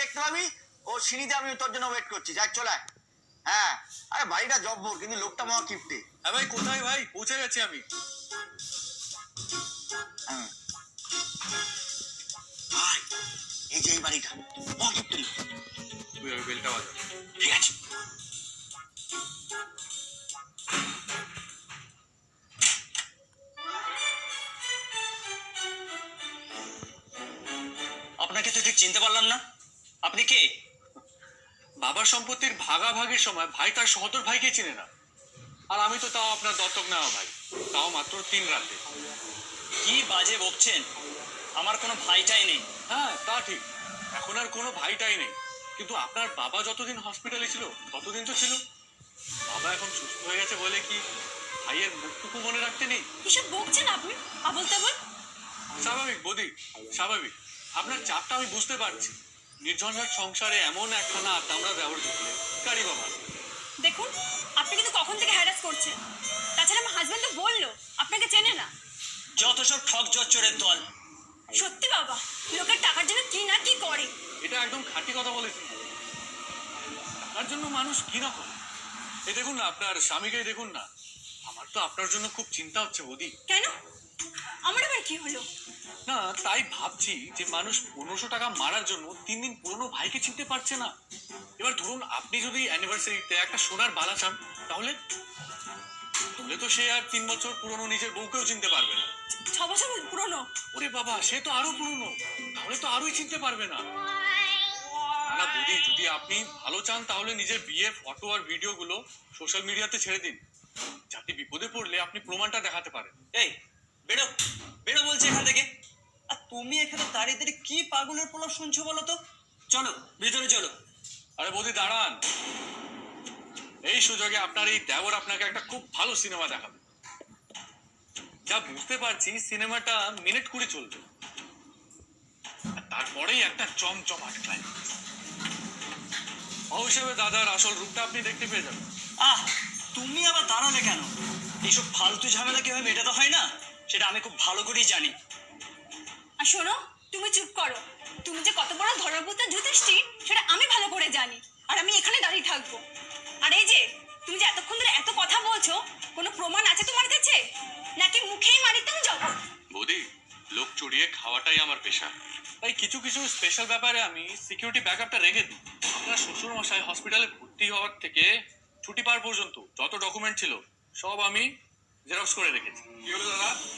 দেখতে পাবি ও সিঁড়িতে, আমি তোর জন্য ওয়েট করছি, যাই চলে আয়। হ্যাঁ, আরে বাড়িটা জব্বর, কিন্তু লোকটা মহা কিপটে। হ্যাঁ ভাই, কোথায় ভাই? পৌঁছে গেছি আমি। হ্যাঁ, আয়, এই যে এই বাড়িটা মহা কিপটে লোক। তুই ওই বেলটা বাজা। ঠিক আছে। আপনাকে তো ঠিক চিনতে পারলাম না, আপনি কে? বাবার সম্পত্তির ভাগাভাগির সময় ভাই তার সহোদর ভাইকে চিনে না, আর আমি তো তাও আপনার দত্তক নেওয়া ভাই, তাও মাত্র 3 রাতে। কি বাজে বকছেন, আমার কোনো ভাইটাই নেই। হ্যাঁ তা ঠিক, এখন আর কোনো ভাইটাই নেই, কিন্তু আপনার বাবা যতদিন হসপিটালে ছিল ততদিন তো ছিল। বাবা এখন সুস্থ হয়ে গেছে বলে কি ভাইয়ের মুখটুকু মনে রাখতে নেই? এসব বকছেন আপনি আবল তাবল। স্বাভাবিক বৌদি, স্বাভাবিক। আপনার চাপটা আমি বুঝতে পারছি। নির্ঝঞ্ঝাট সংসারে এমন একখানা আমরা ব্যবহার করলে কারি বাবা। দেখুন, আপনি কিন্তু কখন থেকে হ্যারাস করছেন। তাছাড়া আমার হাজবেন্ড তো বললো আপনাকে চেনে না। যত সব ঠক জচ্চরের দল। সত্যি বাবা, লোকের টাকার জন্য কি না কি করে। এটা একদম খাঁটি কথা বলেছেন। টাকার জন্য মানুষ কি না করে। এই দেখুন না, আপনার স্বামীকেই দেখুন না। আমার তো আপনার জন্য খুব চিন্তা হচ্ছে বৌদি। কেন? আমার আবার কি হলো? না, তাই ভাবছি যে মানুষ 1500 টাকা মারার জন্য 3 দিন পুরনো ভাইকে চিনতে পারছে না। এবার ধরুন আপনি যদি অ্যানিভার্সারিতে একটা সোনার বালা চান, তাহলে তো সে আর 3 বছর পুরনো নিজের বউকেও চিনতে পারবে না। 6 বছর পুরনো? ওরে বাবা, সে তো আরো পুরনো, তাহলে তো আরোই চিনতে পারবে না। না বৌদি, যদি আপনি ভালো চান তাহলে নিজের বিয়ের ফটো আর ভিডিওগুলো সোশ্যাল মিডিয়াতে ছেড়ে দিন, যাতে বিপদে পড়লে আপনি প্রমাণটা দেখাতে পারেন। এই বেরো, বেরো বলছি এখান থেকে। আর তুমি এখানে দাঁড়িয়ে দাঁড়িয়ে কি পাগলের প্রলাপ শুনছো বলো তো? চলো ভিতরে চলো। আরে বৌদি দাঁড়ান, এই সুযোগে আপনার এই দেওর আপনাকে একটা খুব ভালো সিনেমা দেখাবে। যা বুঝতে পারছি সিনেমাটা মিনিট 20 চলবে, আর তারপরেই একটা জমজমাট ক্লাইম্যাক্স। ও হিসেবে দাদার আসল রূপটা আপনি দেখতে পেয়ে যাবেন। আহ, তুমি আবার দাঁড়ালে কেন? এইসব ফালতু ঝামেলা কিভাবে মেটাতে হয় না, সেটা আমি খুব ভালো করেই জানি। আর শোনো, তুমি চুপ করো। তুমি যে কত বড় ধর্মপুত্র যুধিষ্ঠির সেটা আমি ভালো করে জানি, আর আমি এখানে দাঁড়িয়ে থাকবো। আর এই যে তুমি যে এতক্ষণ ধরে এত কথা বলছো, কোনো প্রমাণ আছে তোমার কাছে, নাকি মুখেই মারিতাম জগৎ? বৌদি, লোক চড়িয়ে খাওয়াটাই আমার পেশা, তাই কিছু কিছু স্পেশাল ব্যাপারে আমি সিকিউরিটি ব্যাকআপটা রেখে দিই। আপনার শ্বশুর মশাই হসপিটালে ভর্তি হওয়ার থেকে ছুটি পাওয়ার পর্যন্ত যত ডকুমেন্ট ছিল সব আমি জেরক্স করে রেখেছি। কি হলো দাদা?